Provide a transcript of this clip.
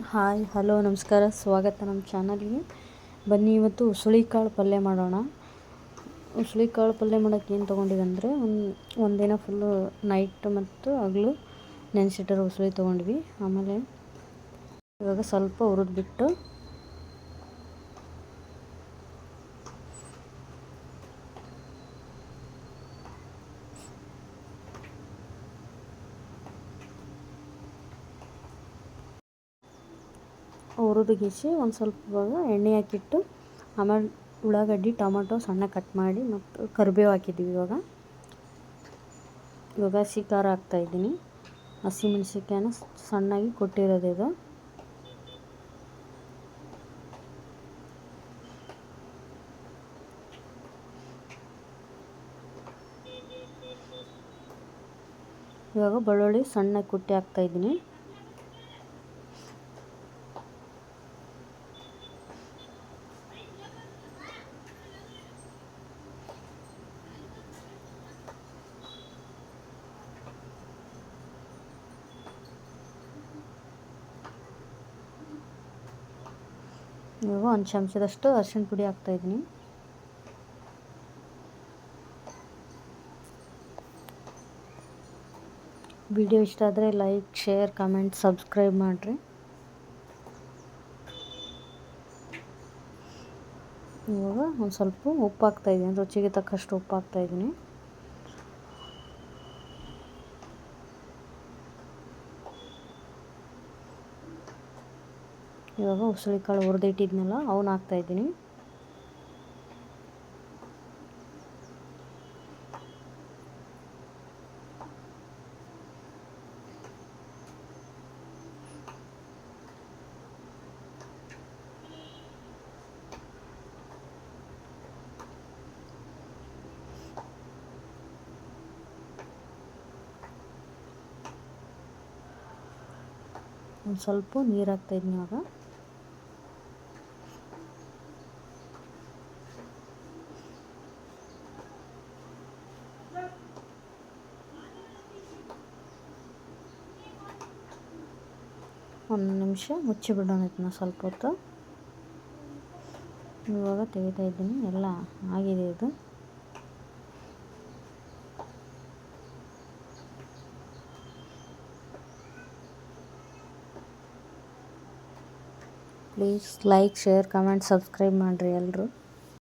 Hi hello ನಮಸ್ಕಾರ, ಸ್ವಾಗತ ನಮ್ಮ ಚಾನಲ್ಗೆ. ಬನ್ನಿ ಇವತ್ತು ಉಸುಳಿಕಾಳು ಪಲ್ಯ ಮಾಡೋಣ. ಉಸುಳಿಕಾಳು ಪಲ್ಯ ಮಾಡೋಕ್ಕೆ ಏನು ತೊಗೊಂಡಿವಿ ಅಂದರೆ ಒಂದಿನ ಫುಲ್ಲು ನೈಟ್ ಮತ್ತು ಹಗಲು ನೆನೆಸಿಟ್ಟಿರೋ ಉಸುಳಿ ತೊಗೊಂಡ್ವಿ. ಆಮೇಲೆ ಇವಾಗ ಸ್ವಲ್ಪ ಹುರಿದ್ಬಿಟ್ಟು ಹುರಿದುಗಿಸಿ ಒಂದು ಸ್ವಲ್ಪ ಇವಾಗ ಎಣ್ಣೆ ಹಾಕಿಟ್ಟು ಆಮೇಲೆ ಉಳ್ಳಾಗಡ್ಡಿ ಟೊಮಟೊ ಸಣ್ಣ ಕಟ್ ಮಾಡಿ ಮತ್ತು ಕರಿಬೇವು ಹಾಕಿದ್ದೀವಿ. ಇವಾಗ ಹಸಿ ಖಾರ ಹಾಕ್ತಾಯಿದ್ದೀನಿ. ಹಸಿಮೆಣ್ಸಿನ್ಕಾಯಿನ ಸಣ್ಣಾಗಿ ಕೊಟ್ಟಿರೋದು ಇದು. ಇವಾಗ ಬೆಳ್ಳುಳ್ಳಿ ಸಣ್ಣಗೆ ಕುಟ್ಟಿ ಹಾಕ್ತಾಯಿದ್ದೀನಿ. ಇವಾಗ ಒಂದು ಚಮಚದಷ್ಟು ಅರಿಶಿಣ ಪುಡಿ ಹಾಕ್ತಾಯಿದ್ದೀನಿ. ವಿಡಿಯೋ ಇಷ್ಟ ಆದರೆ ಲೈಕ್, ಶೇರ್, ಕಮೆಂಟ್, ಸಬ್ಸ್ಕ್ರೈಬ್ ಮಾಡಿರಿ. ಇವಾಗ ಒಂದು ಸ್ವಲ್ಪ ಉಪ್ಪು ಹಾಕ್ತಾಯಿದ್ದೀನಿ, ರುಚಿಗೆ ತಕ್ಕಷ್ಟು ಉಪ್ಪು ಹಾಕ್ತಾಯಿದ್ದೀನಿ. ಇವಾಗ ಉಸುಳಿಕಾಳು ಹುರಿದಿಟ್ಟಿದ್ನಲ್ಲ ಅವನ್ನ ಹಾಕ್ತಾಯಿದ್ದೀನಿ. ಒಂದು ಸ್ವಲ್ಪ ನೀರು ಹಾಕ್ತಾಯಿದ್ದೀನಿ. ಇವಾಗ ಒಂದು ನಿಮಿಷ ಮುಚ್ಚಿಬಿಡೋಣ ಇದನ್ನ ಸ್ವಲ್ಪ ಹೊತ್ತು. ಇವಾಗ ತೆಗಿತಾ ಇದ್ದೀನಿ, ಎಲ್ಲ ಆಗಿದೆ ಇದು. Please like, share, comment, subscribe ಮಾಡಿರಿ ಎಲ್ಲರೂ.